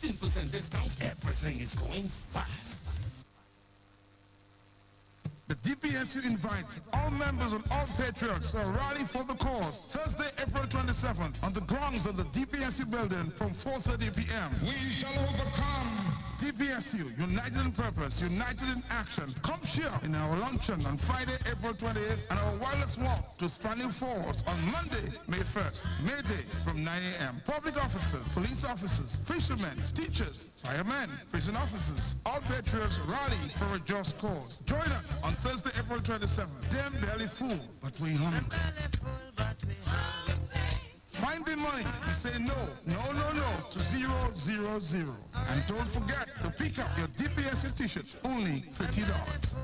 15% discount. Everything is going fast. The DPSU invites all members and all patriots to a rally for the cause Thursday, April 27th on the grounds of the DPSU building from 4:30 p.m. We shall overcome. DPSU, united in purpose, united in action. Come share in our luncheon on Friday, April 28th and our wireless walk to Spanning Falls on Monday, May 1st, May Day from 9 a.m. Public officers, police officers, fishermen, teachers, firemen, prison officers, all patriots rally for a just cause. Join us on Thursday, April 27th. Them belly full, but we hungry. Finding money, we say no to 000. And don't forget to pick up your DPSU t-shirts, only $30.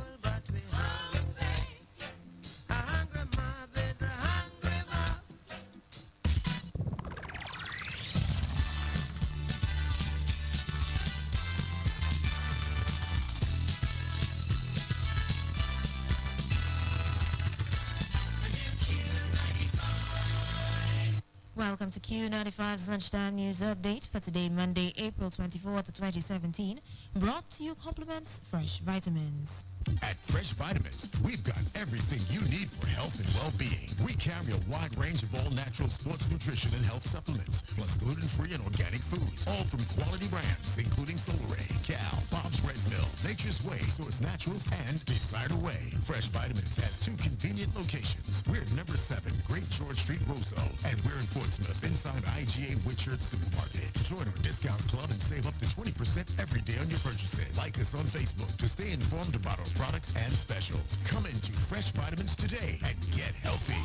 Welcome to Q95's Lunchtime News Update for today, Monday, April 24th, 2017. Brought to you compliments Fresh Vitamins. At Fresh Vitamins, we've got everything you need for health and well-being. We carry a wide range of all-natural sports nutrition and health supplements, plus gluten-free and organic foods, all from quality brands, including Solaray, Cal, Bob's Red Mill, Nature's Way, Source Naturals, and Desire Way. Fresh Vitamins has two convenient locations. We're at number 7, Great George Street, Roseau, and we're in Portsmouth, inside IGA Whitchurch Supermarket. Join our discount club and save up to 20% every day on your purchases. Like us on Facebook to stay informed about our products and specials. Come into Fresh Vitamins today and get healthy.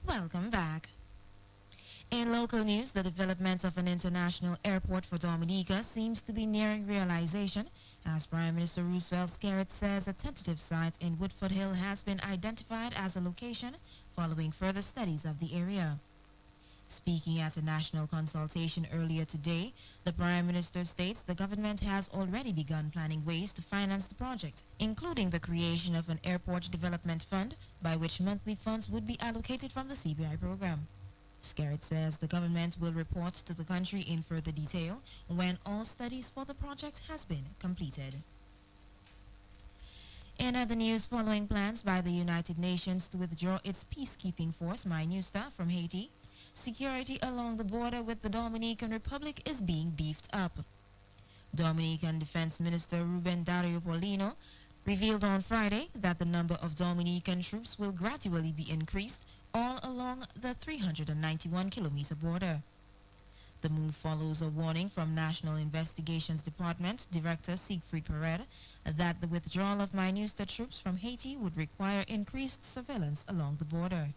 Welcome back. In local news, the development of an international airport for Dominica seems to be nearing realization, as Prime Minister Roosevelt Skerrit says a tentative site in Woodford Hill has been identified as a location following further studies of the area. Speaking at a national consultation earlier today, the Prime Minister states the government has already begun planning ways to finance the project, including the creation of an airport development fund by which monthly funds would be allocated from the CBI program. Skerrit says the government will report to the country in further detail when all studies for the project has been completed. In other news, following plans by the United Nations to withdraw its peacekeeping force, MINUSTA, from Haiti, security along the border with the Dominican Republic is being beefed up. Dominican Defense Minister Ruben Dario Paulino revealed on Friday that the number of Dominican troops will gradually be increased all along the 391-kilometer border. The move follows a warning from National Investigations Department Director Siegfried Perret that the withdrawal of MINUSTA troops from Haiti would require increased surveillance along the border.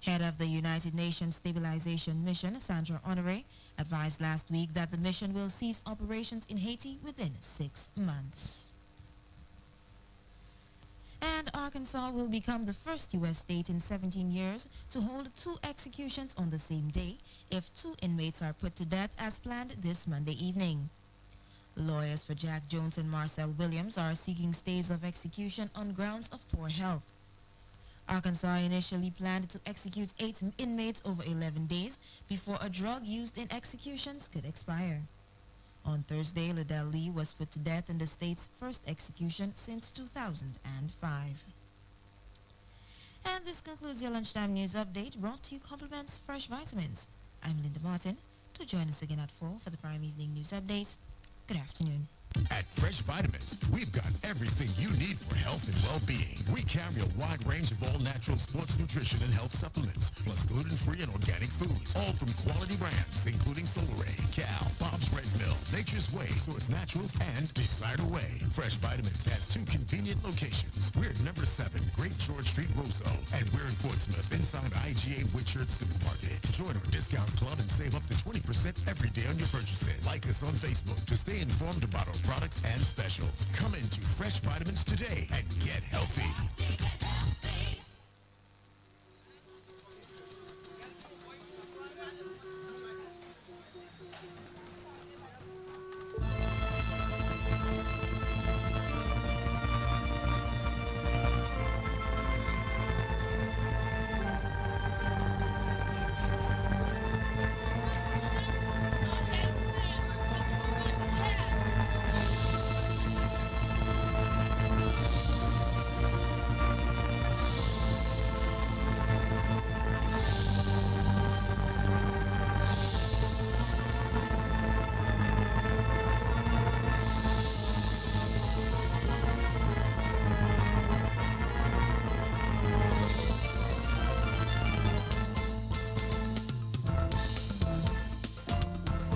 Head of the United Nations Stabilization Mission, Sandra Honoré, advised last week that the mission will cease operations in Haiti within 6 months. And Arkansas will become the first U.S. state in 17 years to hold 2 executions on the same day if 2 inmates are put to death as planned this Monday evening. Lawyers for Jack Jones and Marcel Williams are seeking stays of execution on grounds of poor health. Arkansas initially planned to execute 8 inmates over 11 days before a drug used in executions could expire. On Thursday, Liddell Lee was put to death in the state's first execution since 2005. And this concludes your Lunchtime News Update, brought to you compliments Fresh Vitamins. I'm Linda Martin. To join us again at 4 for the Prime Evening News Update. Good afternoon. At Fresh Vitamins, we've got everything you need for health and well-being. We carry a wide range of all-natural sports nutrition and health supplements, plus gluten-free and organic foods, all from quality brands, including Solaray, Cal, Bob's Red Mill, Nature's Way, Source Naturals, and Desire Way. Fresh Vitamins has 2 convenient locations. We're at number 7, Great George Street, Roseau, and we're in Portsmouth, inside IGA Whitchurch Supermarket. Join our discount club and save up to 20% every day on your purchases. Like us on Facebook to stay informed about our products and specials. Come into Fresh Vitamins today and get healthy.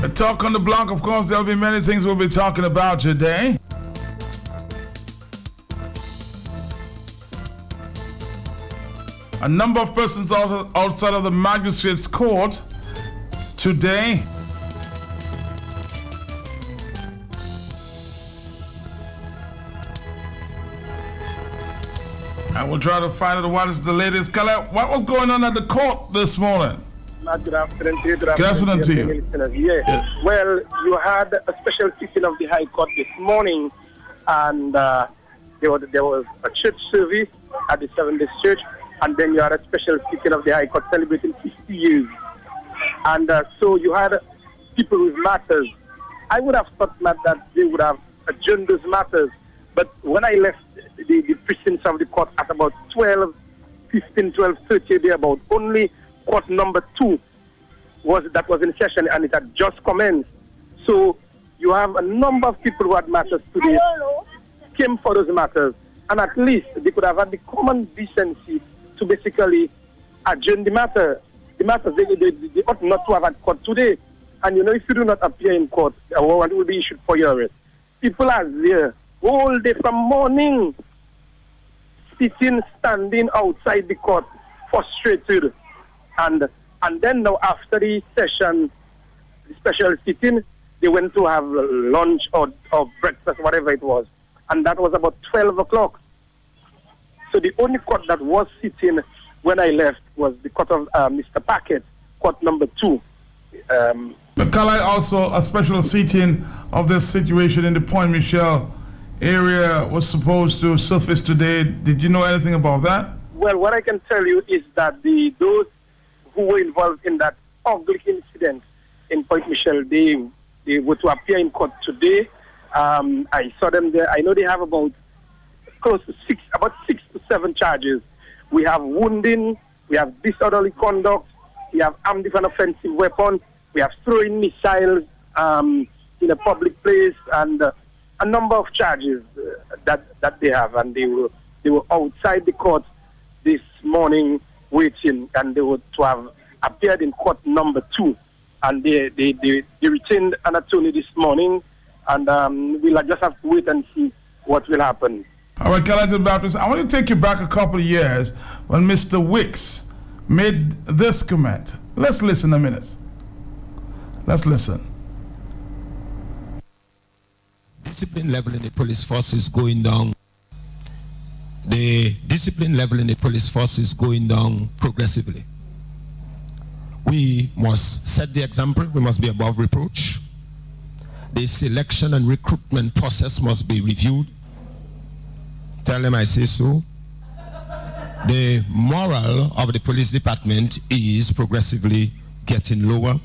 Talk on the block, of course, there'll be many things we'll be talking about today. A number of persons outside of the magistrate's court today. I will try to find out what is the latest. Kala, what was going on at the court this morning? Good afternoon to you. Good afternoon to you. Yes. Well, you had a special sitting of the High Court this morning, and there was a church service at the Seventh-day Church, and then you had a special sitting of the High Court celebrating 50 years. And so you had people with matters. I would have thought, Matt, that they would have adjourned those matters, but when I left the precincts of the court at about 12:30 thereabout, only court number 2 was in session, and it had just commenced. So you have a number of people who had matters today came for those matters, and at least they could have had the common decency to basically adjourn the matter. The matters they ought not to have had court today. And you know, if you do not appear in court, a warrant will be issued for your arrest. People are there all day from morning, sitting, standing outside the court, frustrated. And then now after the session, the special sitting, they went to have lunch or breakfast, whatever it was. And that was about 12 o'clock. So the only court that was sitting when I left was the court of Mr. Packet, court number 2. But Kala, also a special sitting of this situation in the Point Michel area was supposed to surface today. Did you know anything about that? Well, what I can tell you is that those who were involved in that ugly incident in Point Michel, they were to appear in court today. I saw them there. I know they have about 6 to 7 charges. We have wounding, we have disorderly conduct, we have armed with an offensive weapon, we have throwing missiles in a public place, and a number of charges that they have. And they were outside the court this morning waiting, and they were to have appeared in court number 2. And they retained an attorney this morning, and we'll just have to wait and see what will happen. All right, Carlton Baptist, I want to take you back a couple of years when Mr. Wicks made this comment. Let's listen a minute. Let's listen. Discipline level in the police force is going down. The discipline level in the police force is going down progressively. We must set the example. We must be above reproach. The selection and recruitment process must be reviewed. Tell them I say so. The moral of the police department is progressively getting lower.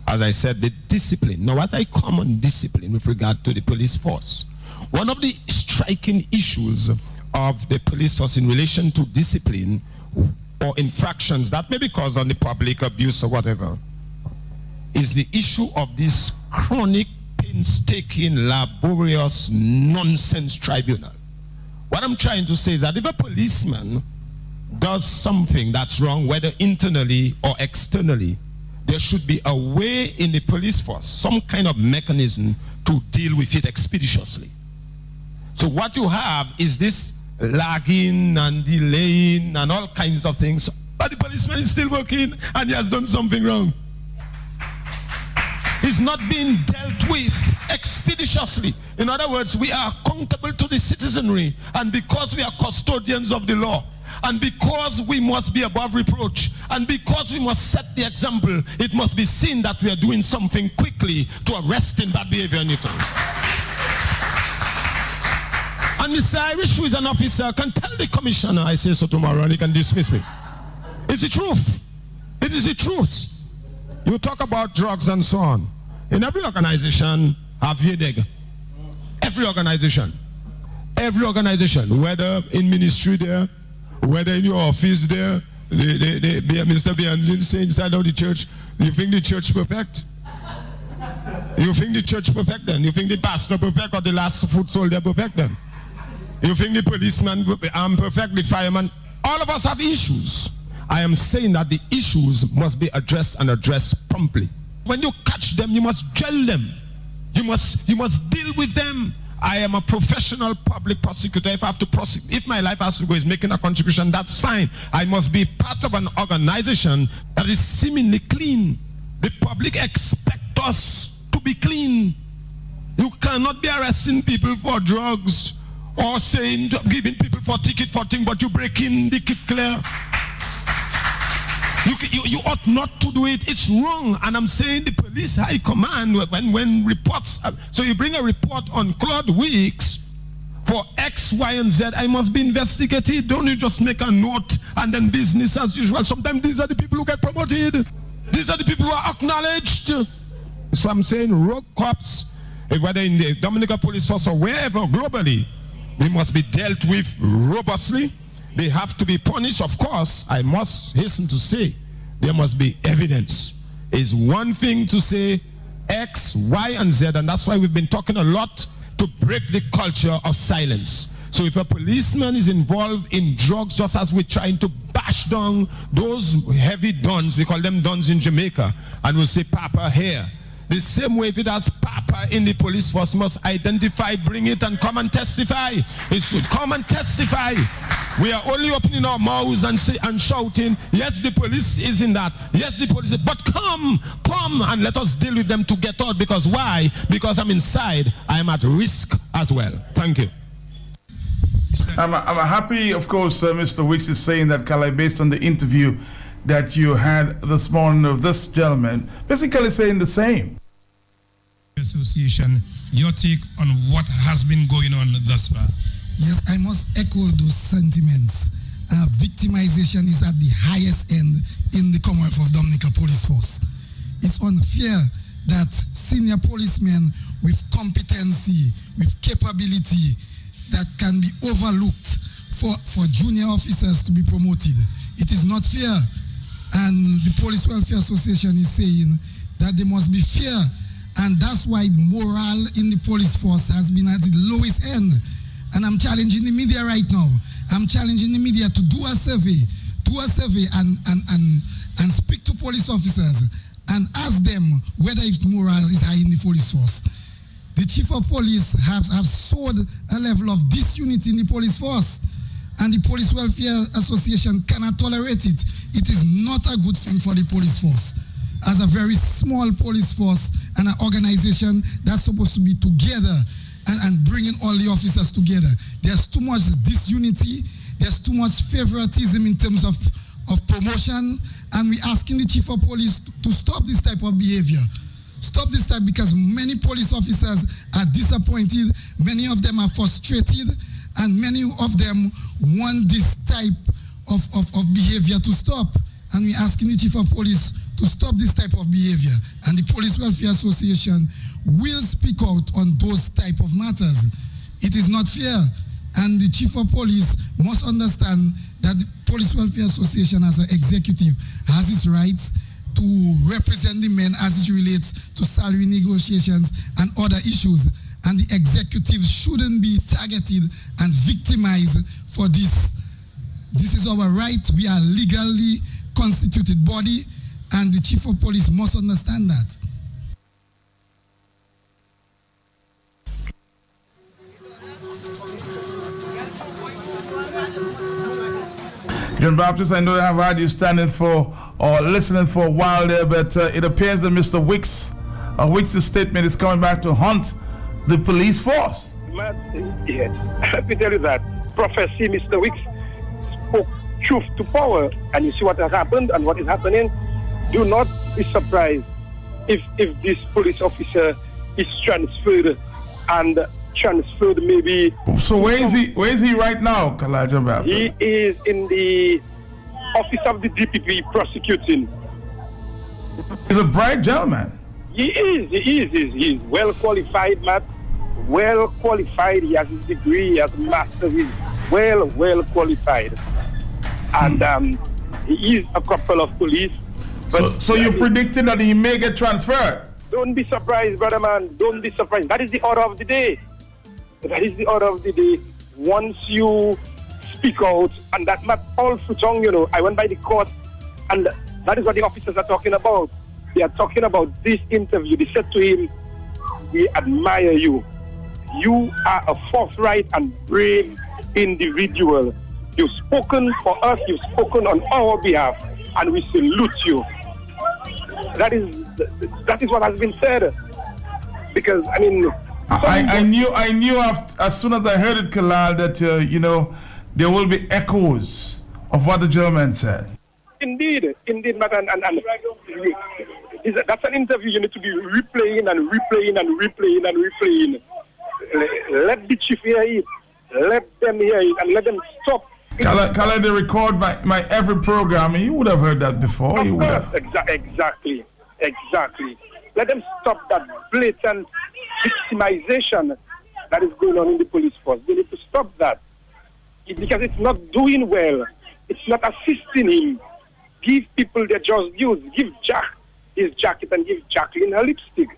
As I said, the discipline. Now, as I come on discipline with regard to the police force, one of the striking issues of the police force in relation to discipline or infractions that may be caused on the public, abuse or whatever, is the issue of this chronic, painstaking, laborious, nonsense tribunal. What I'm trying to say is that if a policeman does something that's wrong, whether internally or externally, there should be a way in the police force, some kind of mechanism to deal with it expeditiously. So what you have is this lagging and delaying and all kinds of things, but the policeman is still working and he has done something wrong. Is not being dealt with expeditiously. In other words, we are accountable to the citizenry, and because we are custodians of the law, and because we must be above reproach, and because we must set the example, it must be seen that we are doing something quickly to arrest in bad behavior and anything. And Mr. Irish, who is an officer, can tell the commissioner I say so tomorrow and he can dismiss me. It's the truth. It is the truth. You talk about drugs and so on. In every organization, have VDEG. Every organization, whether in ministry there, whether in your office there, Mr. Bianzin say inside of the church, you think the church perfect? You think the church perfect then? You think the pastor perfect or the last foot soldier perfect then? You think the policeman perfect, the fireman? All of us have issues. I am saying that the issues must be addressed and addressed promptly. when you catch them, you must jail them. You must deal with them. I am a professional public prosecutor. If I have to prosecute, if my life has to go is making a contribution, that's fine. I must be part of an organization that is seemingly clean. The public expect us to be clean. You cannot be arresting people for drugs or giving people for ticket for thing, but you break in the clear. You ought not to do it. It's wrong. And I'm saying the police high command, when reports, so you bring a report on Claude Weeks for X, Y, and Z, I must be investigated. Don't you just make a note and then business as usual. Sometimes these are the people who get promoted. These are the people who are acknowledged. So I'm saying rogue cops, whether in the Dominica Police Force or wherever globally, they must be dealt with robustly. They have to be punished, of course. I must hasten to say there must be evidence. It's one thing to say X, Y, and Z, and that's why we've been talking a lot to break the culture of silence. So if a policeman is involved in drugs, just as we're trying to bash down those heavy dons, we call them dons in Jamaica, and we'll say Papa here. The same way, if it has Papa in the police force, must identify, bring it, and come and testify. It's to come and testify. We are only opening our mouths and shouting, yes, the police is in that. Yes, the police, but come, and let us deal with them to get out. Because why? Because I'm inside. I'm at risk as well. Thank you. I'm happy, of course, Mr. Weeks is saying that, Kalai, based on the interview that you had this morning of this gentleman, basically saying the same. Association, your take on what has been going on thus far? Yes, I must echo those sentiments. Victimization is at the highest end in the Commonwealth of Dominica Police Force. It's unfair that senior policemen with competency, with capability, that can be overlooked for junior officers to be promoted. It is not fair. And the Police Welfare Association is saying that there must be fair. And that's why morale in the police force has been at the lowest end. And I'm challenging the media right now. I'm challenging the media to do a survey and speak to police officers and ask them whether if morale is high in the police force. The chief of police have sowed a level of disunity in the police force, and the Police Welfare Association cannot tolerate it. It is not a good thing for the police force. As a very small police force and an organization that's supposed to be together and bringing all the officers together, there's too much disunity, there's too much favoritism in terms of promotion, and we're asking the chief of police to stop this type of behavior. Stop this type, because many police officers are disappointed, many of them are frustrated, and many of them want this type of behavior to stop. And we're asking the chief of police to stop this type of behavior. And the Police Welfare Association will speak out on those type of matters. It is not fair. And the chief of police must understand that the Police Welfare Association as an executive has its rights to represent the men as it relates to salary negotiations and other issues. And the executive shouldn't be targeted and victimized for this. This is our right. We are legally constituted body, and the chief of police must understand that. John Baptist, I know I have had you standing for or listening for a while there, but it appears that Mr. Weeks' statement is coming back to haunt the police force. Let me tell you that Prophecy Mr. Weeks spoke truth to power, and you see what has happened and what is happening. Do not be surprised if this police officer is transferred maybe. So where is he right now, Kalaja Baptist? He is in the office of the DPP prosecuting. He's a bright gentleman. He is well qualified, Matt. Well qualified. He has his degree, he has a master's. He's well qualified. And he is a couple of police. But so you're predicting that he may get transferred? Don't be surprised, brother man. Don't be surprised. That is the order of the day. That is the order of the day. Once you speak out, and that's not all Futong, I went by the court, and that is what the officers are talking about. they are talking about this interview. They said to him, "We admire you. You are a forthright and brave individual. You've spoken for us, you've spoken on our behalf, and we salute you." That is what has been said. Because, I mean... I knew as soon as I heard it, Kalal, that, there will be echoes of what the gentleman said. Indeed, Matt, and that's an interview you need to be replaying and replaying and replaying and replaying. Let the chief hear it. Let them hear it and let them stop. Kalal, they record my every program, and you would have heard that before. You would have. Exactly. Let them stop that blatant victimization that is going on in the police force. They need to stop that. Because it's not doing well. It's not assisting him. Give people their just dues. Give Jack his jacket and give Jacqueline her lipstick.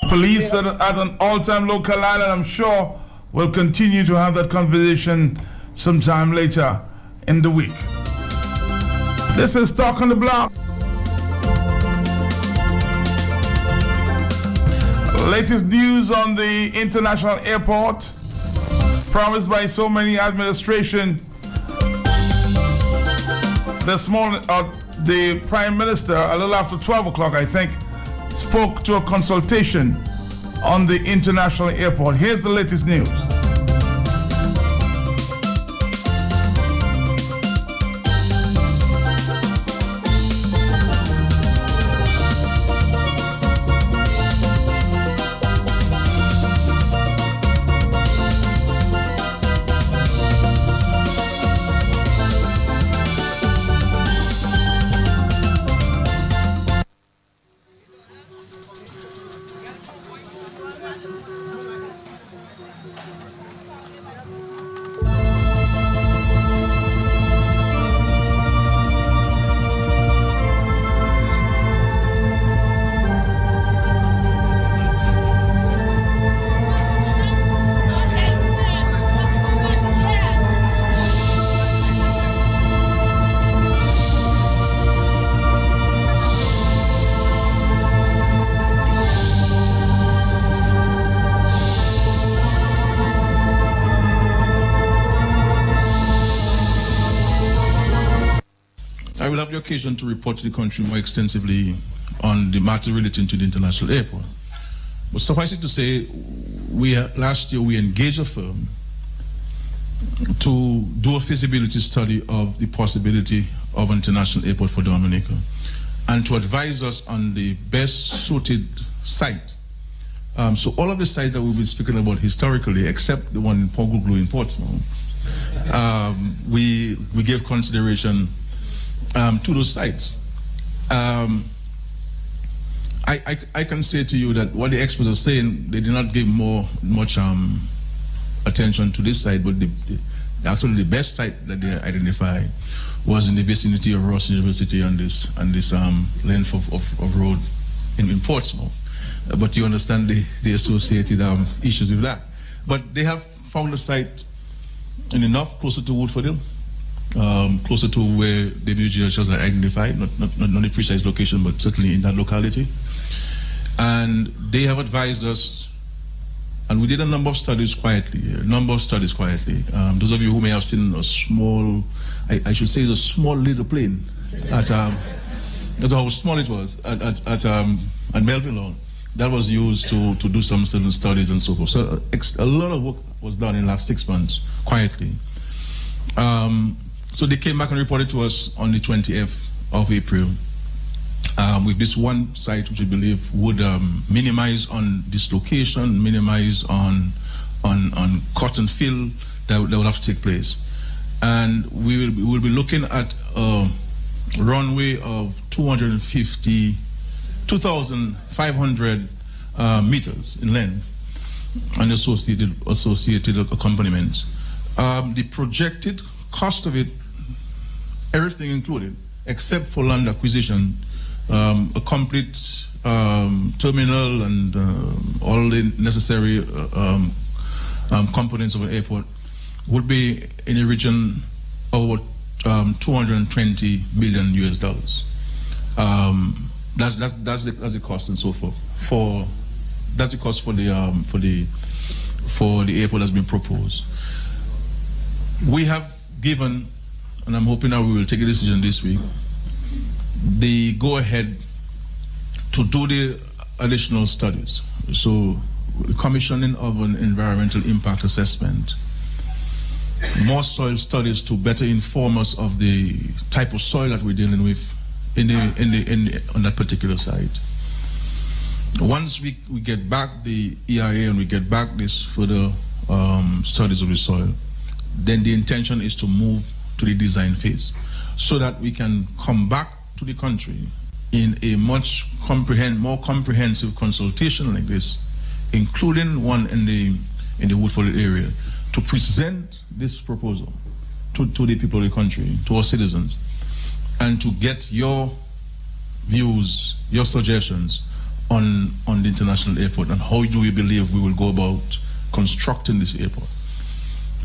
Police at an all-time low, Kalal, and I'm sure we'll continue to have that conversation sometime later in the week. This is Talk on the Block. Latest news on the international airport, promised by so many administration. This morning, the Prime Minister, a little after 12 o'clock, I think, spoke to a consultation on the international airport. Here's the latest news. I will have the occasion to report to the country more extensively on the matter relating to the international airport. But suffice it to say, last year we engaged a firm to do a feasibility study of the possibility of an international airport for Dominica and to advise us on the best suited site. So all of the sites that we've been speaking about historically, except the one in Poguglu in Portsmouth, we gave consideration to those sites. I can say to you that what the experts are saying, they did not give much attention to this site, but actually the best site that they identified was in the vicinity of Ross University on this length of road in Portsmouth. But you understand the associated issues with that. But they have found a site in enough closer to Woodfordville, closer to where the judges are identified, not the precise location, but certainly in that locality. And they have advised us, and we did a number of studies quietly. Those of you who may have seen a small, I should say, it's a small little plane at that's how small it was at Melville Lawn. That was used to do some certain studies and so forth. So a lot of work was done in the last 6 months, quietly. So they came back and reported to us on the 20th of April with this one site which we believe would minimize on dislocation, minimize on cut and fill that would have to take place. And we will be looking at a runway of 2,500 meters in length and associated accompaniment. The projected cost of it, everything included, except for land acquisition, a complete terminal and all the necessary components of an airport, would be in the region of $220 billion US. That's the cost and so forth. That's the cost for the airport that's been proposed. We have given, and I'm hoping that we will take a decision this week, the go ahead to do the additional studies. So the commissioning of an environmental impact assessment, more soil studies to better inform us of the type of soil that we're dealing with on that particular site. Once we get back the EIA and we get back this further studies of the soil, then the intention is to move to the design phase so that we can come back to the country in a much more comprehensive consultation like this, including one in the Woodford area, to present this proposal to the people of the country, to our citizens, and to get your views, your suggestions on the international airport and how do we believe we will go about constructing this airport.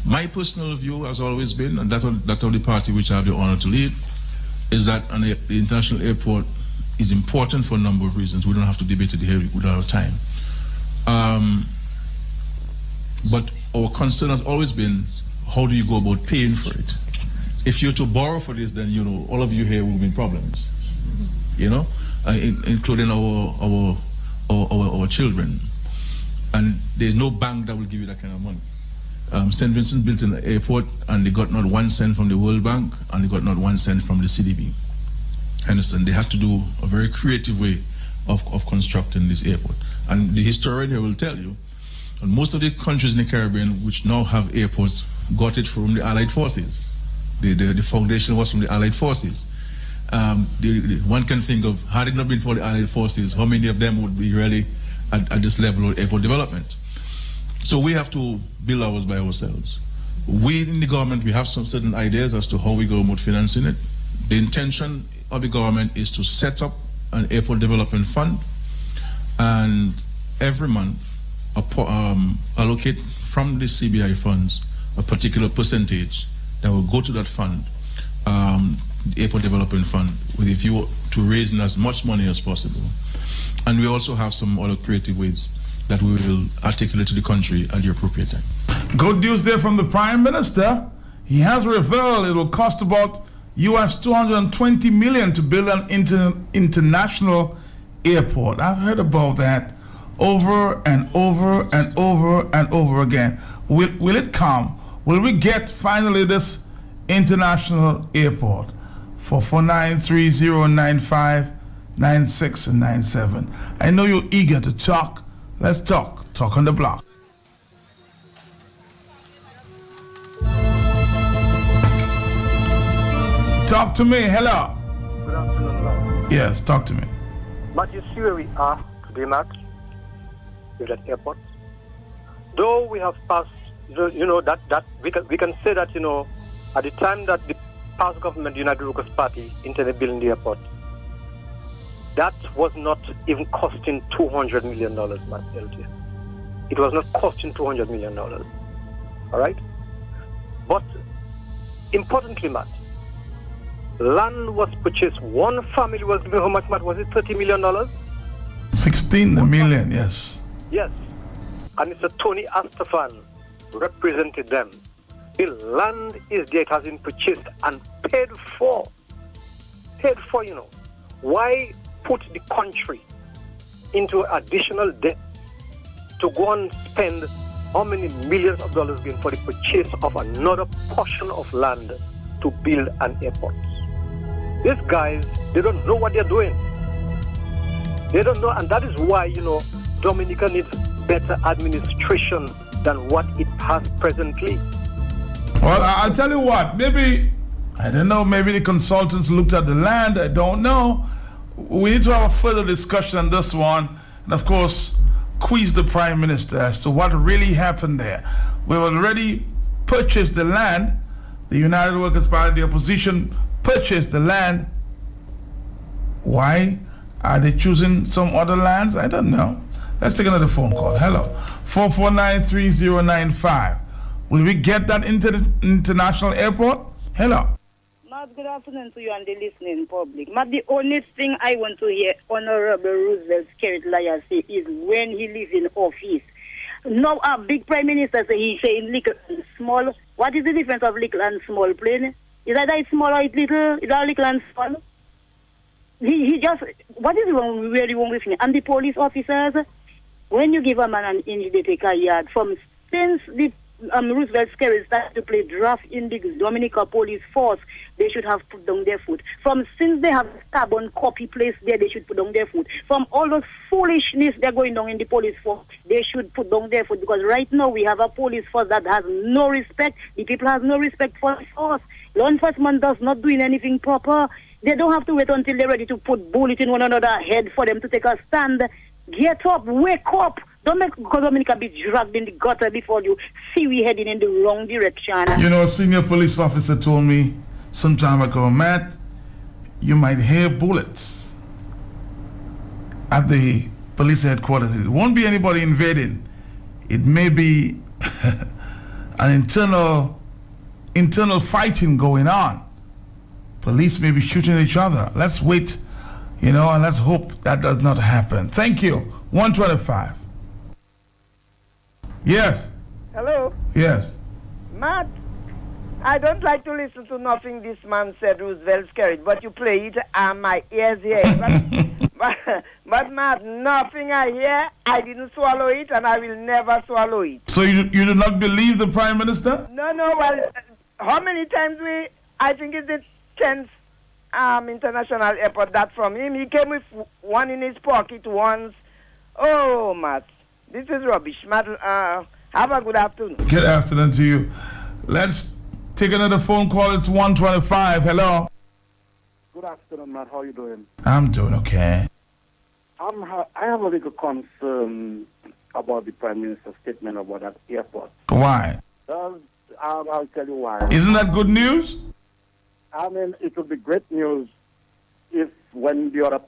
My personal view has always been, and that of the party which I have the honor to lead, is that the international airport is important for a number of reasons. We don't have to debate it here without our time. But our concern has always been, how do you go about paying for it? If you're to borrow for this, then all of you here will be in problems, including our children. And there's no bank that will give you that kind of money. St. Vincent built an airport and they got not 1 cent from the World Bank and they got not 1 cent from the CDB. Understand? They had to do a very creative way of constructing this airport. And the historian here will tell you, and most of the countries in the Caribbean which now have airports got it from the Allied Forces. The foundation was from the Allied Forces. One can think of, had it not been for the Allied Forces, how many of them would be really at this level of airport development? So we have to build ours by ourselves. We in the government, we have some certain ideas as to how we go about financing it. The intention of the government is to set up an airport development fund and every month allocate from the CBI funds a particular percentage that will go to that fund, the airport development fund, with a view to raising as much money as possible. And we also have some other creative ways that we will articulate to the country at the appropriate time. Good news there from the Prime Minister. He has revealed it will cost about US $220 million to build an international airport. I've heard about that over and over and over and over again. Will it come? Will we get finally this international airport? 449-3095-96 and 97. I know you're eager to talk. Let's talk. Talk on the block. Talk to me. Hello. Good afternoon, Matt. Yes, talk to me. Matt, you see where we are today, Matt? With that airport. Though we have passed, that we can say that, at the time that the past government, United Workers Party, intended building the airport, that was not even costing $200 million, Matt, LT. It was not costing $200 million. All right? But importantly, Matt, land was purchased. One family was given how much, Matt? Was it $30 million? 16 million, yes. Yes. And Mr. Tony Astafan represented them. The land is there, it has been purchased and paid for. Why put the country into additional debt to go and spend how many millions of dollars again for the purchase of another portion of land to build an airport? These guys, they don't know what they're doing. They don't know, and that is why, Dominica needs better administration than what it has presently. Well, I'll tell you what, maybe the consultants looked at the land, I don't know. We need to have a further discussion on this one, and of course, quiz the Prime Minister as to what really happened there. We've already purchased the land. The United Workers Party, the opposition, purchased the land. Why are they choosing some other lands? I don't know. Let's take another phone call. Hello. 449-3095. Will we get that into the international airport? Hello. Matt, good afternoon to you and the listening public. Matt, the only thing I want to hear Honorable Roosevelt Skerrit Liar say is when he leaves in office. Now, a big Prime Minister say he's saying little and small. What is the difference of little and small plane? Is that it's small or it's little? Is that little and small? He just, what is wrong, really wrong with him? And the police officers, when you give a man an inch, they take a yard. Since the Roosevelt Skerrit started to play draft in the Dominica police force, they should have put down their foot. Since they have carbon copy placed there, they should put down their foot. From all those foolishness they're going on in the police force, they should put down their foot, because right now we have a police force that has no respect. The people have no respect for the force. Law enforcement does not doing anything proper. They don't have to wait until they're ready to put bullet in one another's head for them to take a stand. Get up, wake up. Don't make Dominica be dragged in the gutter before you see we heading in the wrong direction. You know, a senior police officer told me some time ago, Matt, you might hear bullets at the police headquarters. It won't be anybody invading. It may be an internal fighting going on. Police may be shooting each other. Let's wait, and let's hope that does not happen. Thank you. 125. Yes. Hello. Yes. Matt, I don't like to listen to nothing this man said, Roosevelt Skerrit, but you play it and my ears hear. But Matt, nothing I hear, I didn't swallow it and I will never swallow it. So you do not believe the Prime Minister? No, well, how many times I think it's the 10th international airport that from him. He came with one in his pocket once. Oh, Matt, this is rubbish. Matt, have a good afternoon. Good afternoon to you. Let's take another phone call. It's 125. Hello. Good afternoon, Matt. How are you doing? I'm doing okay. I have a little concern about the Prime Minister's statement about that airport. Why? I'll tell you why. Isn't that good news? I mean, it would be great news if when the other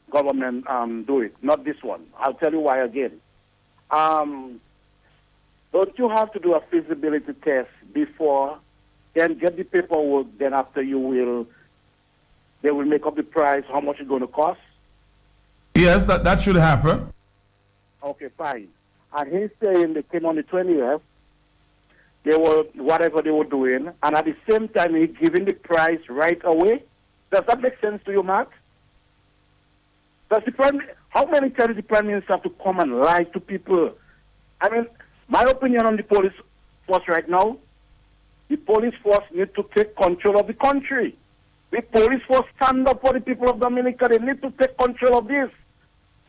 government do it, not this one. I'll tell you why again. Don't you have to do a feasibility test before, then get the paperwork, then after they will make up the price, how much it's going to cost? Yes, that should happen. Okay, fine. And he's saying they came on the 20th, they were, whatever they were doing, and at the same time he's giving the price right away. Does that make sense to you, Mark? How many times the Prime Minister have to come and lie to people? I mean, my opinion on the police force right now, the police force need to take control of the country. The police force stand up for the people of Dominica. They need to take control of this.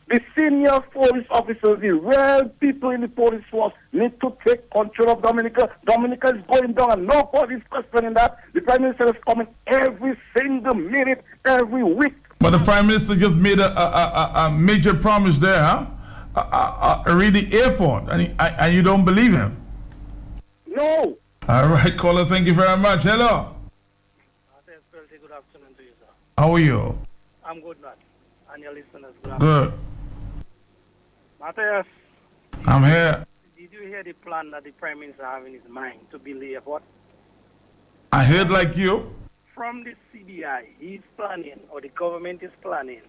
The senior police officers, the real people in the police force need to take control of Dominica. Dominica is going down and nobody's questioning that. The Prime Minister is coming every single minute, every week. But the Prime Minister just made a major promise there, huh? Read the airport, and you don't believe him? No. All right, caller, thank you very much. Hello. Good afternoon to you, sir. How are you? I'm good, man. And your listeners, good. Matthias. I'm here. Did you hear the plan that the Prime Minister has in his mind to build the airport? I heard like you. From the CBI, he's planning, or the government is planning,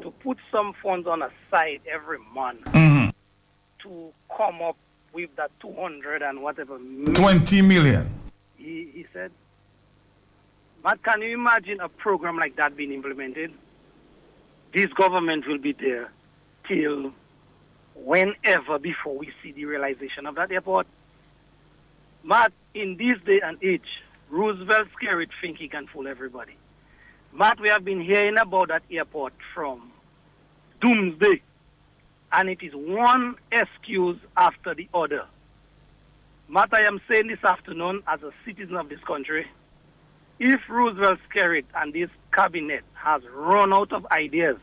to put some funds on a side every month to come up with that 200 and whatever. 20 million. He said. But can you imagine a program like that being implemented? This government will be there till whenever before we see the realization of that airport. Matt, in this day and age, Roosevelt Skerrit think he can fool everybody. Matt, we have been hearing about that airport from doomsday. And it is one excuse after the other. Matt, I am saying this afternoon as a citizen of this country, if Roosevelt Skerrit and this cabinet has run out of ideas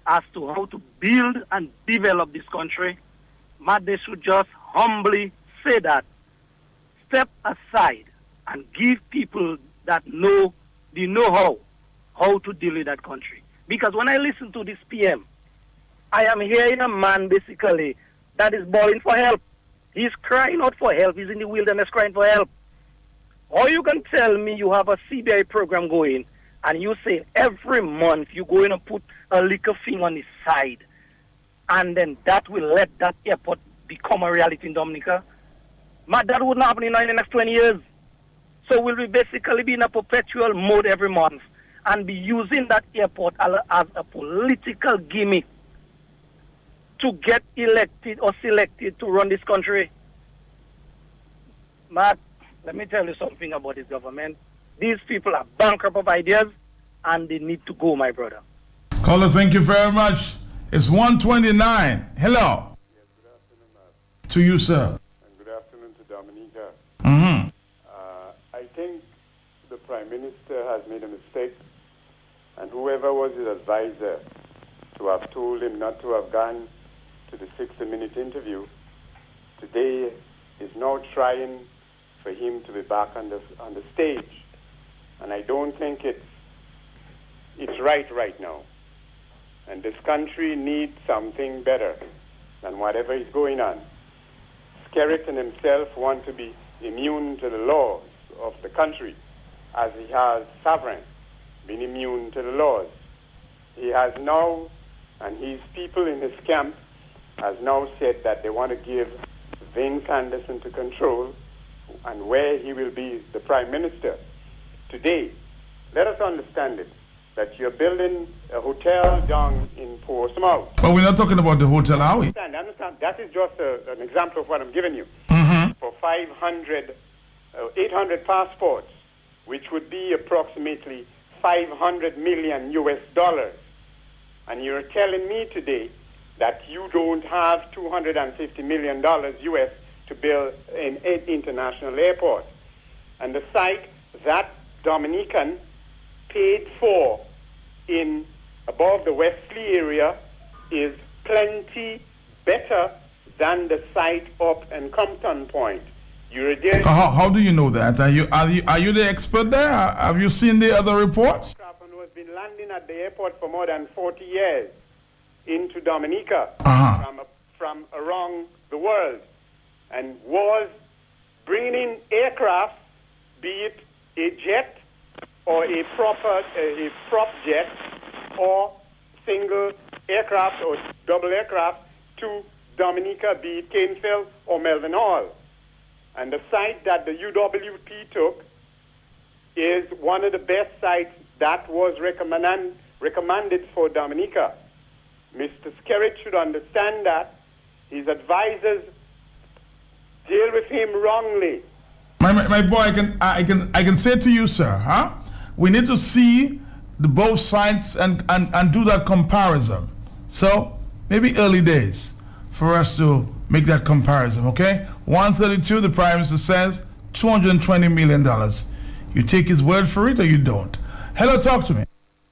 as to how to build and develop this country, Matt, they should just humbly say that. Step aside and give people that know the know-how, how to deal with that country. Because when I listen to this PM, I am hearing a man basically that is bawling for help. He's crying out for help. He's in the wilderness crying for help. Or you can tell me you have a CBI program going and you say every month you go in and put a liquor thing on the side and then that will let that airport become a reality in Dominica? But that wouldn't happen in the next 20 years. So we'll be basically be in a perpetual mode every month and be using that airport as a political gimmick to get elected or selected to run this country. Matt, let me tell you something about this government. These people are bankrupt of ideas and they need to go, my brother. Caller, thank you very much. It's 129. Hello. Yes, good afternoon, Matt. To you, sir. And good afternoon to Dominica. Mm-hmm. I think the Prime Minister has made a mistake, and whoever was his advisor to have told him not to have gone to the 60-minute interview, today is now trying for him to be back on the stage. And I don't think it's right now. And this country needs something better than whatever is going on. Skerritt himself wants to be immune to the laws of the country, as he has sovereign been immune to the laws. He has now, and his people in his camp, has now said that they want to give Vince Anderson to control and where he will be the Prime Minister. Today, let us understand it, that you're building a hotel down in Portsmouth. But we're not talking about the hotel, are we? Understand. That is just an example of what I'm giving you. Mm-hmm. For 800 passports, which would be approximately $500 million US. And you're telling me today that you don't have $250 million US to build an international airport. And the site that Dominican paid for in above the Wesley area is plenty better than the site up in Compton Point. How do you know that? Are you the expert there? Have you seen the other reports? Who has been landing at the airport for more than 40 years into Dominica from around the world, and was bringing in aircraft, be it a jet or a prop jet or single aircraft or double aircraft to Dominica, be it Canesville or Melvin Hall. And the site that the UWP took is one of the best sites that was recommended for Dominica. Mr. Skerritt should understand that his advisors deal with him wrongly. My boy, I can say to you, sir, we need to see the both sides and do that comparison. So maybe early days for us to make that comparison, okay? 132, the Prime Minister says, $220 million. You take his word for it or you don't? Hello, talk to me.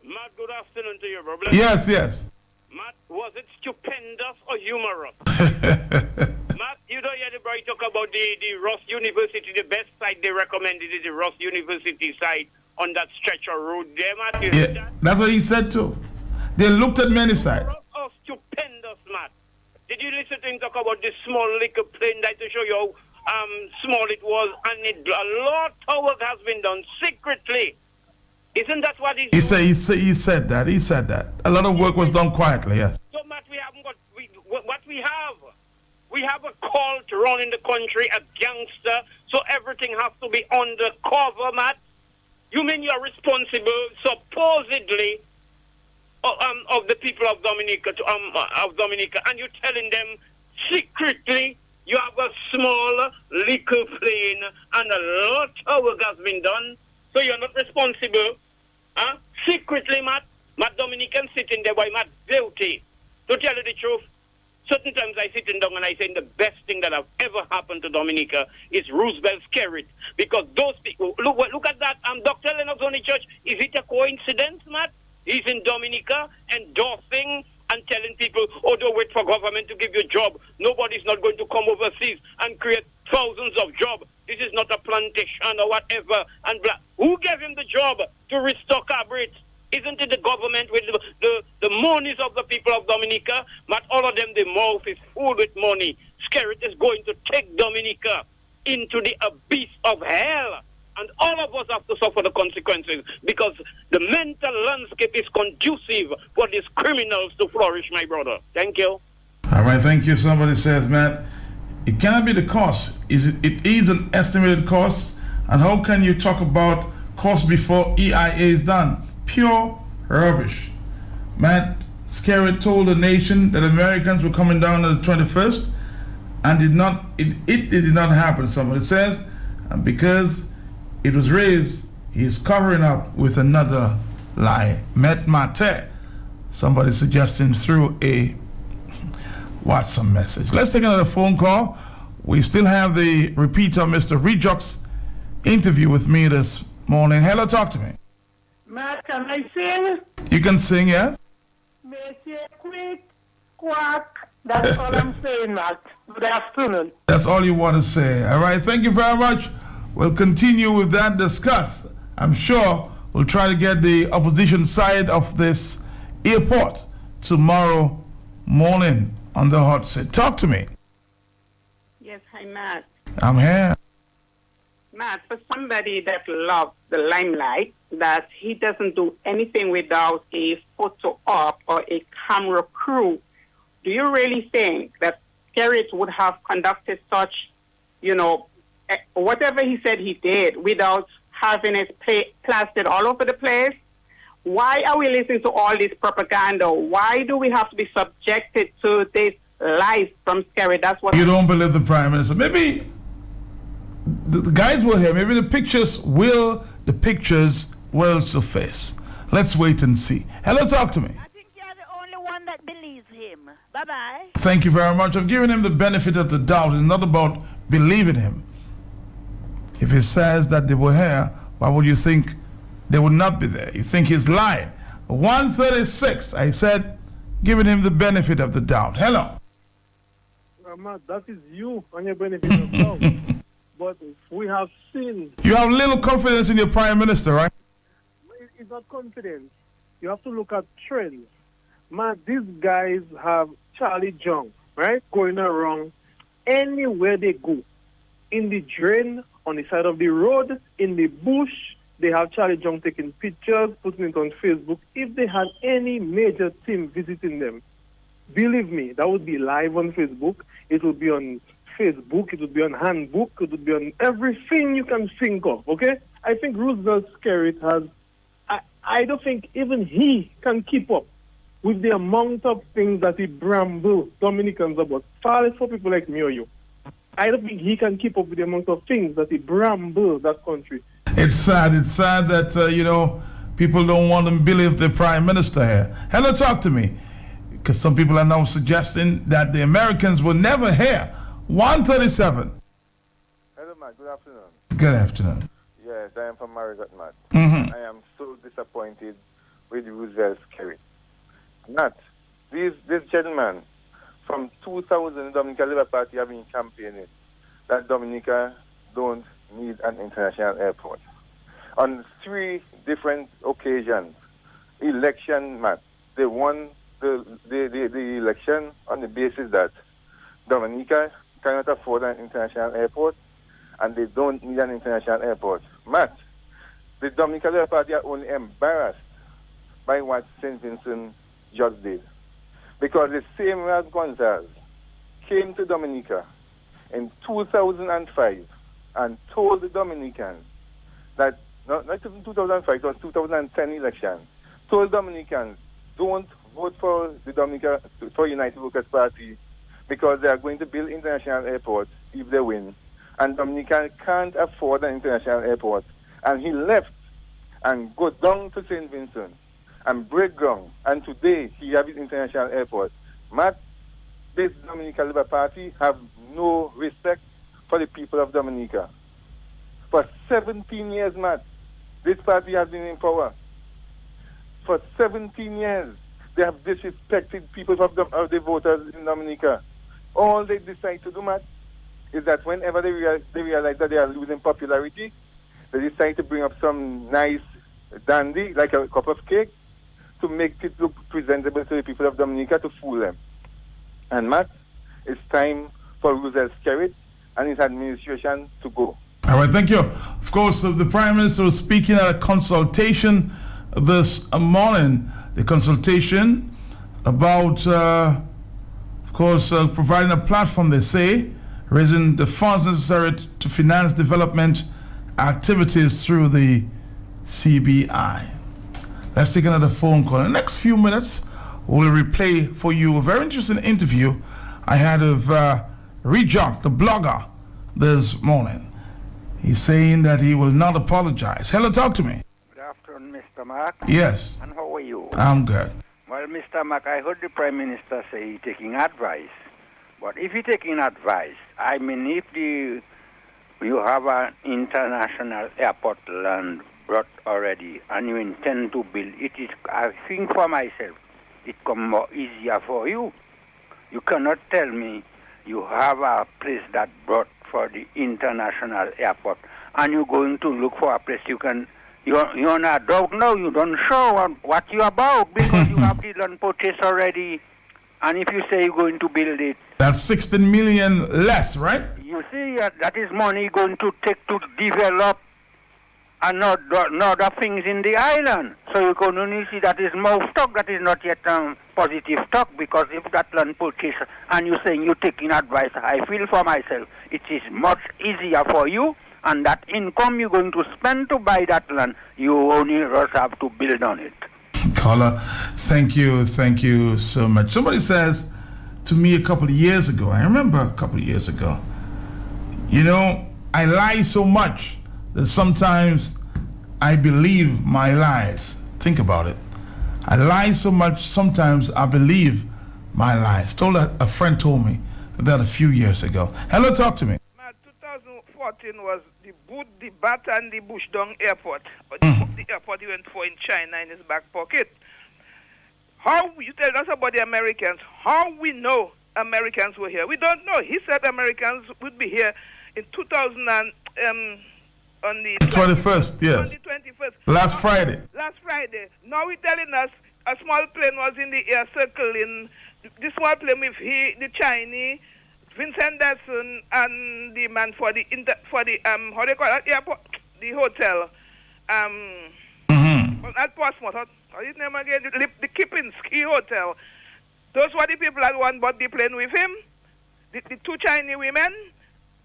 Matt, good afternoon to you, brother. Yes, yes. Matt, was it stupendous or humorous? Matt, you don't hear the boy talk about the Ross University, the best site they recommended is the Ross University site on that stretch of road there, Matt. You Yeah, that's what he said too. They looked at many sites. Oh, stupendous, Matt. Did you listen to him talk about this small little plane that to show you how small it was, and a lot of work has been done secretly. Isn't that what He said that. He said that. A lot of work was done quietly, yes. So, Matt, we haven't got what we have. We have a cult running the country, a gangster, so everything has to be undercover, Matt. You mean you're responsible, supposedly, of the people of Dominica, and you're telling them secretly you have a small little plane and a lot of work has been done, so you're not responsible. Secretly, Matt Dominican sitting there by Matt guilty. To tell you the truth, certain times I sit down and I say the best thing that have ever happened to Dominica is Roosevelt Skerritt, because those people, look at that, Dr. Lennox Honeychurch, is it a coincidence, Matt? He's in Dominica endorsing and telling people, oh, don't wait for government to give you a job. Nobody's not going to come overseas and create thousands of jobs. This is not a plantation or whatever. And who gave him the job to restore Cabrit? Isn't it the government with the monies of the people of Dominica? But all of them, the mouth is full with money. Skerritt is going to take Dominica into the abyss of hell. And all of us have to suffer the consequences because the mental landscape is conducive for these criminals to flourish, my brother. Thank you. All right, thank you. Somebody says, Matt, it cannot be the cost. It is an estimated cost. And how can you talk about cost before EIA is done? Pure rubbish. Matt Skerritt told the nation that Americans were coming down on the 21st, and it did not happen. Somebody says, and because it was raised, he is covering up with another lie. Met Mate. Somebody suggesting through a WhatsApp message. Let's take another phone call. We still have the repeat of Mr. Rejock's interview with me this morning. Hello, talk to me. Matt, can I sing? You can sing, yes? May I say quick, quack. That's all I'm saying, Matt. Good afternoon. That's all you want to say. All right, thank you very much. We'll continue with that discuss. I'm sure we'll try to get the opposition side of this airport tomorrow morning on the hot seat. Talk to me. Yes, hi, Matt. I'm here. Matt, for somebody that loves the limelight, that he doesn't do anything without a photo op or a camera crew, do you really think that Skerritt would have conducted such, whatever he said he did without having it plastered all over the place? Why are we listening to all this propaganda? Why do we have to be subjected to this lies from Skerritt? That's what you don't believe the Prime Minister. Maybe the guys will hear. Maybe the pictures will surface. Let's wait and see. Hello, talk to me. I think you're the only one that believes him. Bye-bye. Thank you very much. I'm giving him the benefit of the doubt. It's not about believing him. If he says that they were here, why would you think they would not be there? You think he's lying. 136, I said, giving him the benefit of the doubt. Hello. Matt, that is you on your benefit of doubt. But we have seen... You have little confidence in your Prime Minister, right? It's not confidence. You have to look at trends. Man, these guys have Charlie John, right, going around anywhere they go. In the drain, on the side of the road, in the bush, they have Charlie John taking pictures, putting it on Facebook. If they had any major team visiting them, believe me, that would be live on Facebook. It would be on Facebook, it would be on Handbook, it would be on everything you can think of, okay? I think Roosevelt Skerritt has... I don't think even he can keep up with the amount of things that he brambles Dominicans about. Far less for people like me or you. I don't think he can keep up with the amount of things that he brambles that country. It's sad. It's sad that, people don't want to believe the Prime Minister here. Hello, talk to me. Because some people are now suggesting that the Americans were never here. 137. Hello, Matt. Good afternoon. Good afternoon. Yes, I am from Marigot, Matt. Mm-hmm. I am so disappointed with Roosevelt Skerritt. Matt, this gentleman from 2000, the Dominica Labour Party have been campaigning that Dominica don't need an international airport. On 3 different occasions, election, Matt, they won the election on the basis that Dominica cannot afford an international airport and they don't need an international airport. Matt, the Dominica Labour Party are only embarrassed by what St. Vincent just did. Because the same Ras Gonzalez came to Dominica in 2005 and told the Dominicans that, not even 2005, it was 2010 election, told Dominicans, don't vote for for United Workers' Party because they are going to build international airports if they win. And Dominica can't afford an international airport. And he left and go down to St. Vincent and break ground. And today he has his international airport. Matt, this Dominica Labour Party have no respect for the people of Dominica. For 17 years, Matt, this party has been in power. For 17 years, they have disrespected people of the voters in Dominica. All they decide to do, Matt, is that whenever they realize that they are losing popularity, they decide to bring up some nice dandy, like a cup of cake, to make it look presentable to the people of Dominica to fool them. And Matt, it's time for Roosevelt Skerritt and his administration to go. All right, thank you. Of course, the Prime Minister was speaking at a consultation this morning. The consultation about, of course, providing a platform, they say, raising the funds necessary to finance development activities through the CBI. Let's take another phone call. In the next few minutes, we'll replay for you a very interesting interview I had with Rejock, the blogger, this morning. He's saying that he will not apologize. Hello, talk to me. Good afternoon, Mr. Mark. Yes. And how are you? I'm good. Well, Mr. Mark, I heard the Prime Minister say he's taking advice. But if he's taking advice, I mean, if you have an international airport land brought already and you intend to build, it is, I think for myself, it come more easier for you. You cannot tell me you have a place that brought for the international airport and you're going to look for a place you're not doubt now, you don't show what you're about because you have the land purchase already. And if you say you're going to build it, that's 16 million less, right? You see, that is money going to take to develop another things in the island. So you can only see that is more stock that is not yet positive stock, because if that land purchase and you're saying you're taking advice, I feel for myself, it is much easier for you, and that income you're going to spend to buy that land, you only just have to build on it. Caller, thank you so much. Somebody says to me a couple of years ago, I remember a couple of years ago, you know, I lie so much that sometimes I believe my lies. Think about it. I lie so much, sometimes I believe my lies. A friend told me that a few years ago. Hello, talk to me. 2014 was the boot, the Bat and the Bushdong airport. The airport he went for in China in his back pocket. How you tell us about the Americans? How we know Americans were here? We don't know. He said Americans would be here in 2000 and, on the 21st, yes. On the 21st. Last Friday. Now he's telling us a small plane was in the air circling. The small plane with the Chinese, Vincent Anderson, and the man for the how they call it, airport, the hotel. At Portsmouth, how his name again? The Kipinski Hotel. Those were the people that one bought the plane with him. The two Chinese women,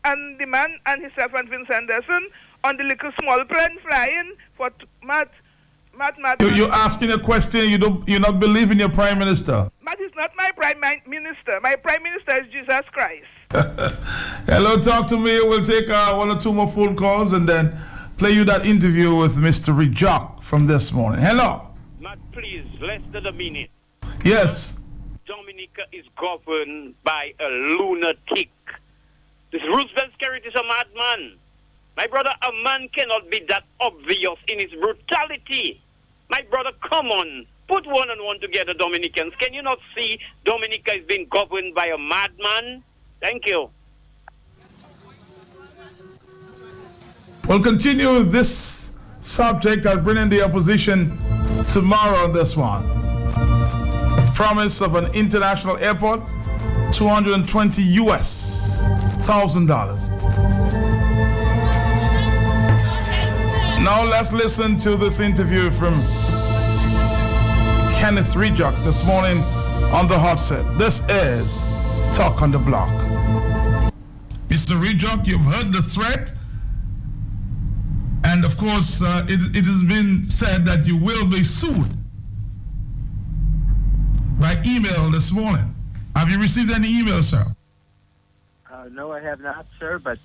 and the man and himself and Vincent Anderson on the little small plane flying for Matt. You're asking a question. You're not believing your Prime Minister. Matt is not my Prime Minister. My Prime Minister is Jesus Christ. Hello, talk to me. We'll take one or two more phone calls and then play you that interview with Mr. Rejock from this morning. Hello. Matt, please, less than a minute. Yes. Dominica is governed by a lunatic. This Roosevelt Skerrit is a madman. My brother, a man cannot be that obvious in his brutality. My brother, come on. Put one and one together, Dominicans. Can you not see Dominica is being governed by a madman? Thank you. We'll continue with this subject. I'll bring in the opposition tomorrow on this one. Promise of an international airport, $220 US$1,000. Now let's listen to this interview from Kenneth Rejock this morning on the hot set. This is Talk on the Block. Mr. Rejock, you've heard the threat. And of course, it has been said that you will be sued by email this morning. Have you received any email, sir? No, I have not, sir, but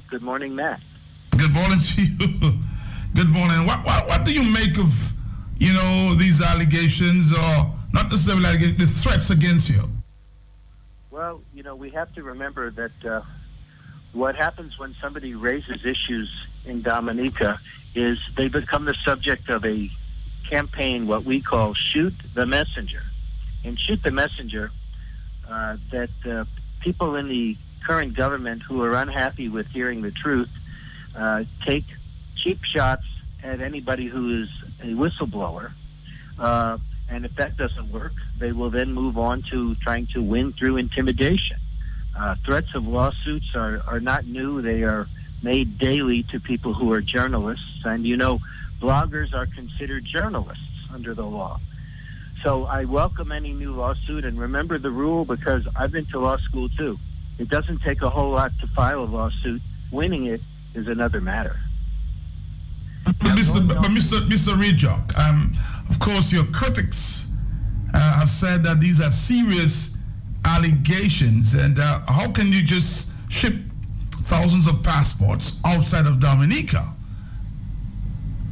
good morning, Matt. Good morning to you. Good morning. What do you make of, these allegations, or not necessarily allegations, the threats against you? Well, we have to remember that what happens when somebody raises issues in Dominica is they become the subject of a campaign, what we call Shoot the Messenger. And Shoot the Messenger, that people in the current government who are unhappy with hearing the truth take cheap shots at anybody who is a whistleblower. And if that doesn't work, they will then move on to trying to win through intimidation. Threats of lawsuits are not new. They are made daily to people who are journalists. And, you know, bloggers are considered journalists under the law. So I welcome any new lawsuit, and remember the rule, because I've been to law school too. It doesn't take a whole lot to file a lawsuit. Winning it is another matter. Mr. Rijok, of course, your critics have said that these are serious allegations, and how can you just ship thousands of passports outside of Dominica?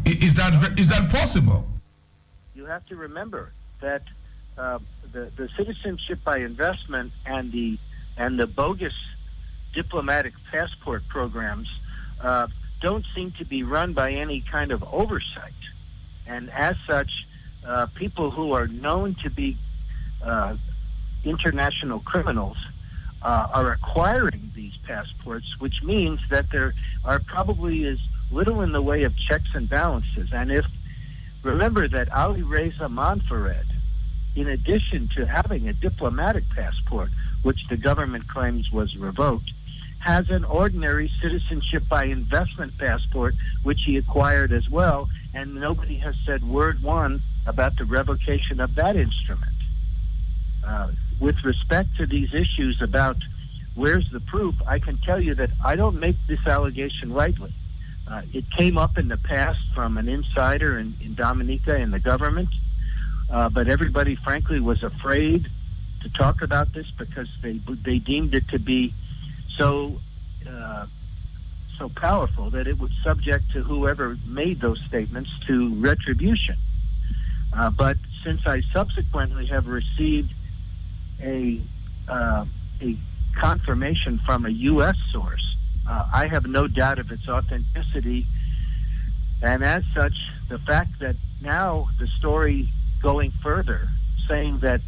Is that possible? You have to remember that the citizenship by investment and the bogus diplomatic passport programs don't seem to be run by any kind of oversight, and as such, people who are known to be international criminals are acquiring these passports, which means that there are probably is little in the way of checks and balances. And remember that Ali Reza Monfared, in addition to having a diplomatic passport, which the government claims was revoked, has an ordinary citizenship by investment passport, which he acquired as well, and nobody has said word one about the revocation of that instrument. With respect to these issues about where's the proof, I can tell you that I don't make this allegation lightly. It came up in the past from an insider in Dominica in the government, but everybody, frankly, was afraid to talk about this because they deemed it to be so powerful that it would subject to whoever made those statements to retribution. But since I subsequently have received a confirmation from a U.S. source, I have no doubt of its authenticity, and as such, the fact that now the story going further, saying that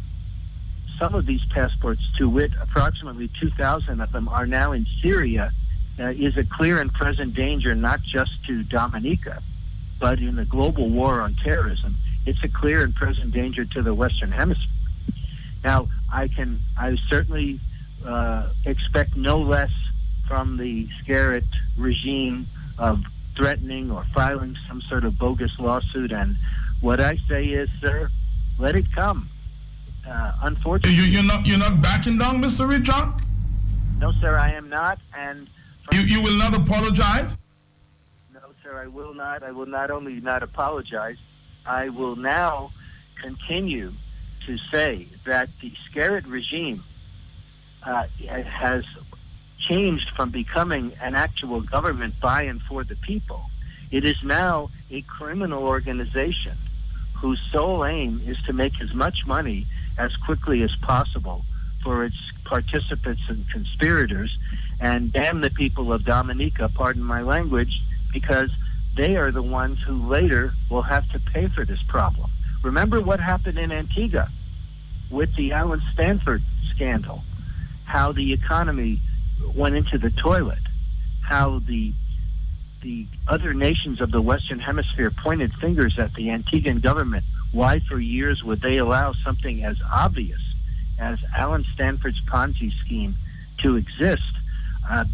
some of these passports, to wit, approximately 2,000 of them, are now in Syria, is a clear and present danger not just to Dominica, but in the global war on terrorism. It's a clear and present danger to the Western Hemisphere. Now, I certainly expect no less from the Skerrit regime of threatening or filing some sort of bogus lawsuit. And what I say is, sir, let it come. Unfortunately, you're not backing down, Mr. Rijok? No, sir, I am not. And you will not apologize? No, sir, I will not. I will not only not apologize, I will now continue to say that the Skerrit regime has changed from becoming an actual government by and for the people. It is now a criminal organization whose sole aim is to make as much money as quickly as possible for its participants and conspirators, and damn the people of Dominica, pardon my language, because they are the ones who later will have to pay for this problem. Remember what happened in Antigua with the Alan Stanford scandal, how the economy went into the toilet, how the other nations of the Western Hemisphere pointed fingers at the Antiguan government. Why for years would they allow something as obvious as Alan Stanford's Ponzi scheme to exist?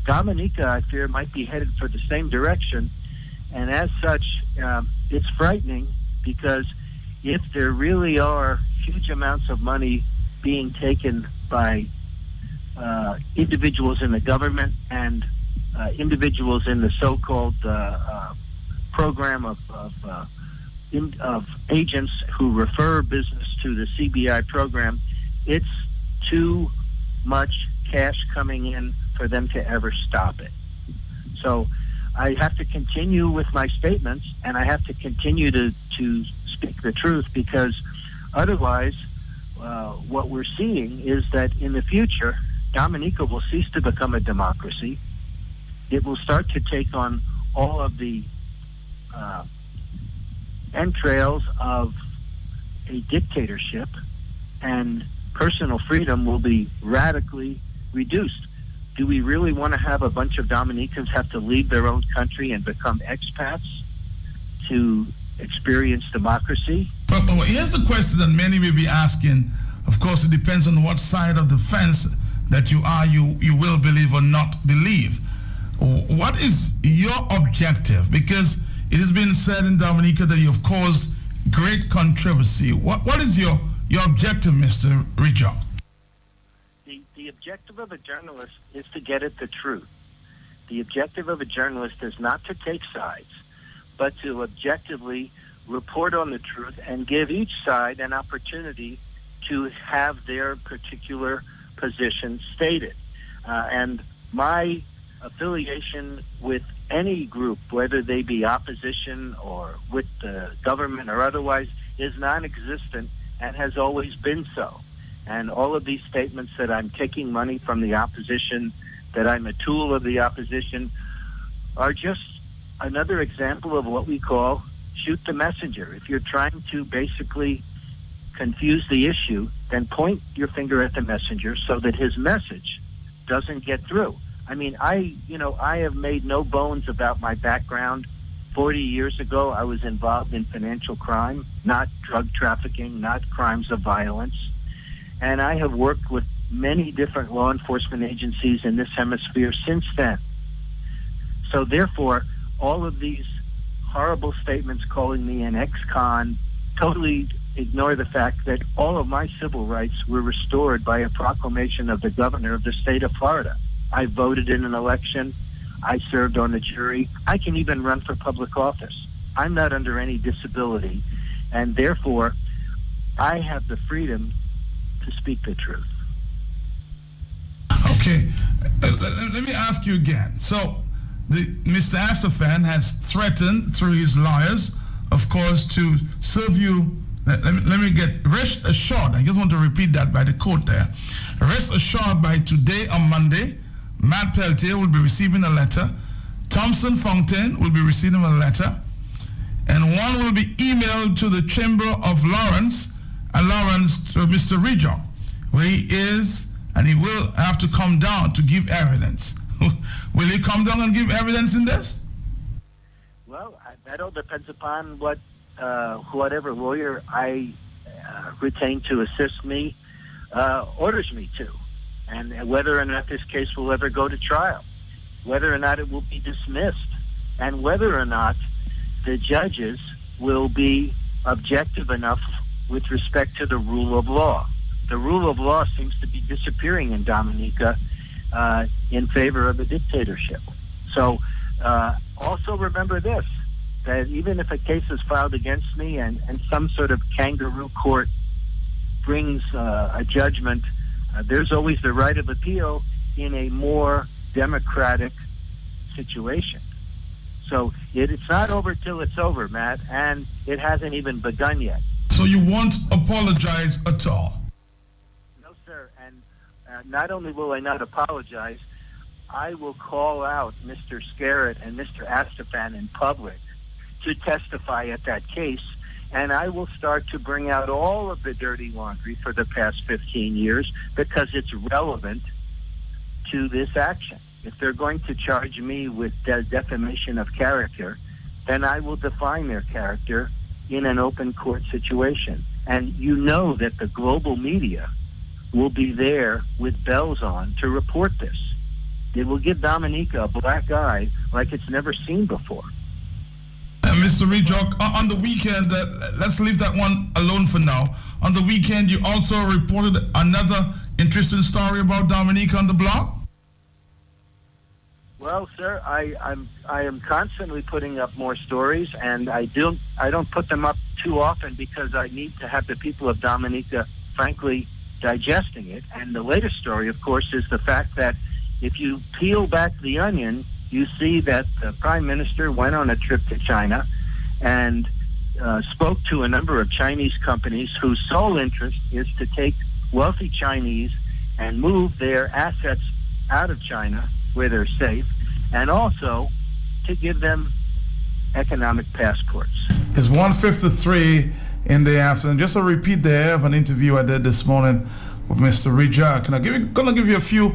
Dominica, I fear, might be headed for the same direction, and as such, it's frightening, because if there really are huge amounts of money being taken by individuals in the government and individuals in the so-called program of agents who refer business to the CBI program, it's too much cash coming in for them to ever stop it. So I have to continue with my statements, and I have to continue to speak the truth, because otherwise what we're seeing is that in the future, Dominica will cease to become a democracy. It will start to take on all of the entrails of a dictatorship, and personal freedom will be radically reduced. Do we really want to have a bunch of Dominicans have to leave their own country and become expats to experience democracy? But here's the question that many may be asking. Of course, it depends on what side of the fence that you are, you will believe or not believe. what is your objective? Because it has been said in Dominica that you have caused great controversy. What is your objective, Mr. Rijok? The objective of a journalist is to get at the truth. The objective of a journalist is not to take sides, but to objectively report on the truth and give each side an opportunity to have their particular position stated. And my affiliation with any group, whether they be opposition or with the government or otherwise, is non-existent and has always been so. And all of these statements that I'm taking money from the opposition, that I'm a tool of the opposition, are just another example of what we call shoot the messenger. If you're trying to basically confuse the issue, then point your finger at the messenger so that his message doesn't get through. I mean, I have made no bones about my background. 40 years ago, I was involved in financial crime, not drug trafficking, not crimes of violence. And I have worked with many different law enforcement agencies in this hemisphere since then. So therefore, all of these horrible statements calling me an ex-con totally ignore the fact that all of my civil rights were restored by a proclamation of the governor of the state of Florida. I voted in an election. I served on the jury. I can even run for public office. I'm not under any disability, and therefore, I have the freedom to speak the truth. Okay, let me ask you again. So, Mr. Astaphan has threatened through his lawyers, of course, to serve you. Let me get rest assured. I just want to repeat that by the court there. Rest assured, by today on Monday, Matt Peltier will be receiving a letter. Thompson Fontaine will be receiving a letter, and one will be emailed to the Chamber of Lawrence, and Lawrence to Mr. Rijok, where he is, and he will have to come down to give evidence. Will he come down and give evidence in this? Well, that all depends upon what whatever lawyer I retain to assist me orders me to, and whether or not this case will ever go to trial, whether or not it will be dismissed, and whether or not the judges will be objective enough with respect to the rule of law. The rule of law seems to be disappearing in Dominica in favor of a dictatorship. So also remember this, that even if a case is filed against me and some sort of kangaroo court brings a judgment, there's always the right of appeal in a more democratic situation. So it's not over till it's over, Matt, and it hasn't even begun yet. So you won't apologize at all? No, sir. And not only will I not apologize, I will call out Mr. Scarrett and Mr. Astaphan in public to testify at that case, and I will start to bring out all of the dirty laundry for the past 15 years because it's relevant to this action. If they're going to charge me with defamation of character, then I will define their character in an open court situation. And you know that the global media will be there with bells on to report this. It will give Dominica a black eye like it's never seen before. Mr. Rijok, on the weekend, let's leave that one alone for now. On the weekend, you also reported another interesting story about Dominica on the blog? Well, sir, I am constantly putting up more stories, and I don't put them up too often because I need to have the people of Dominica, frankly, digesting it. And the latest story, of course, is the fact that if you peel back the onion, you see that the Prime Minister went on a trip to China and spoke to a number of Chinese companies whose sole interest is to take wealthy Chinese and move their assets out of China where they're safe, and also to give them economic passports. It's 1:53 in the afternoon. Just a repeat there of an interview I did this morning with Mr. Rijok. And I'm going to give you a few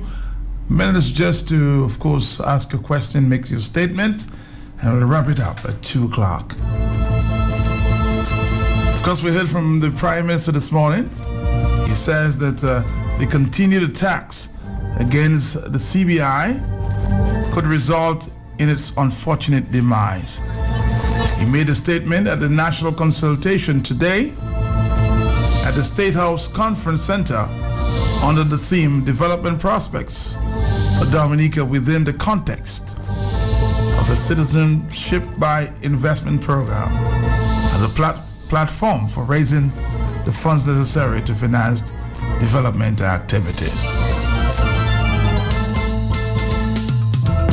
minutes just to, of course, ask a question, make your statement, and we'll wrap it up at 2 o'clock. Of course, we heard from the Prime Minister this morning. He says that the continued attacks against the CBI could result in its unfortunate demise. He made a statement at the national consultation today at the State House Conference Center under the theme Development Prospects for Dominica within the context of the Citizenship by Investment Program as a platform for raising the funds necessary to finance development activities.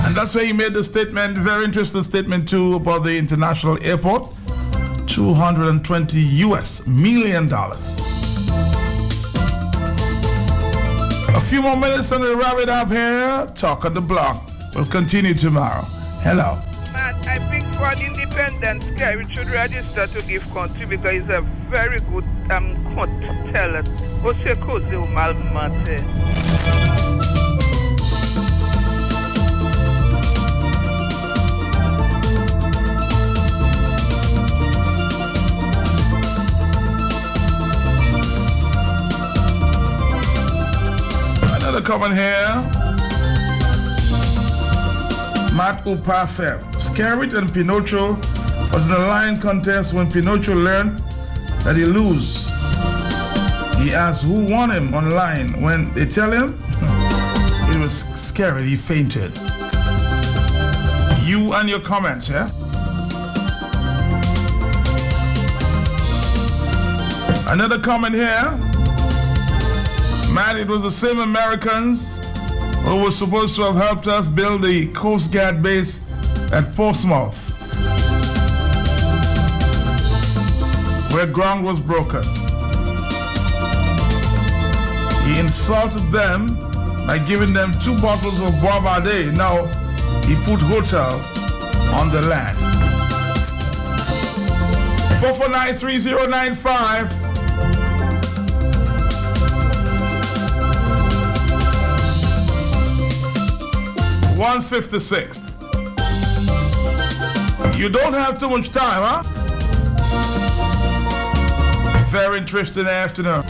And that's why he made the statement, very interesting statement too, about the international airport, $220 million. A few more minutes and we'll wrap it up here. Talk on the block. We'll continue tomorrow. Hello. Man, I think for an independent Skerrit should register to give country because he's a very good teller. Você coisa o mal mate. Another comment here. Matt Upafeb. Skerrit and Pinocchio was in a lion contest when Pinocchio learned that he lose. He asked who won him online. When they tell him, it was Skerrit. He fainted. You and your comments, yeah? Another comment here. Man, it was the same Americans who were supposed to have helped us build the Coast Guard base at Portsmouth, where ground was broken. He insulted them by giving them 2 bottles of Bombardier. Now he put hotel on the land. 449-3095. $156. You don't have too much time, huh? Very interesting afternoon.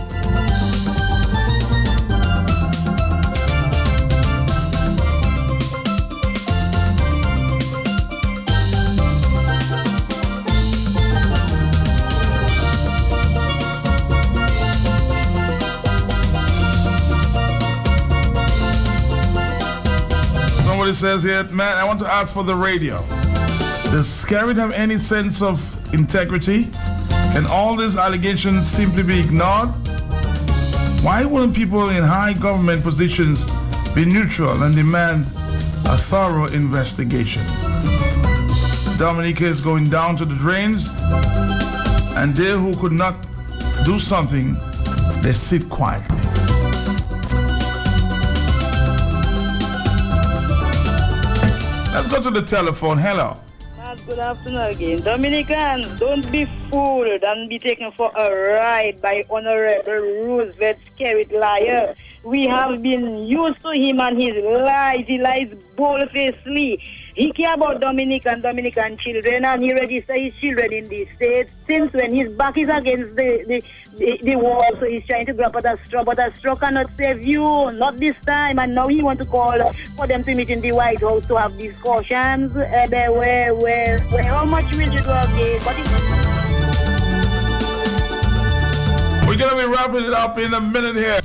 Somebody says here, man, I want to ask for the radio. Does Skerrit have any sense of integrity? Can all these allegations simply be ignored? Why wouldn't people in high government positions be neutral and demand a thorough investigation? Dominica is going down to the drains, and they who could not do something, they sit quietly. Let's go to the telephone. Hello. Good afternoon again. Dominicans, don't be fooled and be taken for a ride by Honorable Roosevelt Skerrit liar. We have been used to him and his lies. He lies boldfacedly. He care about Dominican children, and he registered his children in the States. Since when his back is against the wall, so he's trying to grab at a straw, but a straw cannot save you, not this time. And now he want to call for them to meet in the White House to have discussions. Where, how much will you do again? We're going to be wrapping it up in a minute here.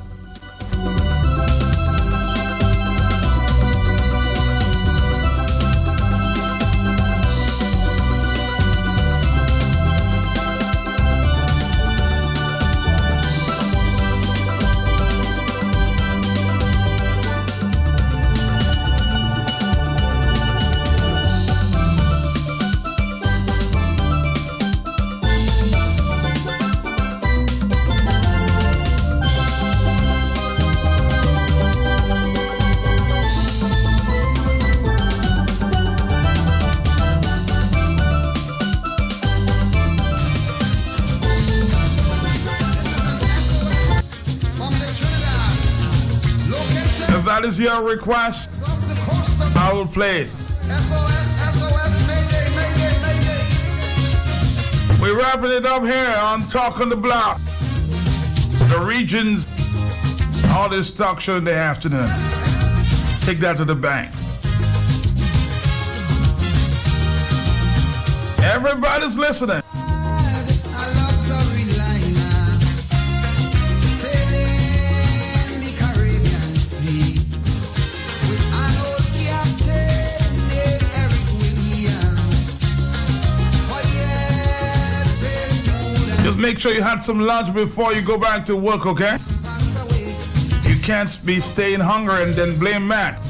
If that is your request, I will play it. We're wrapping it up here on Talk on the Block. The region's hardest talk show in the afternoon. Take that to the bank. Everybody's listening. Just make sure you had some lunch before you go back to work, okay? You can't be staying hungry and then blame Matt.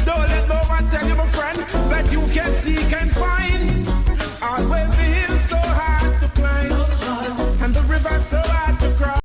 Don't let no one tell you, my friend, that you can seek and find. Always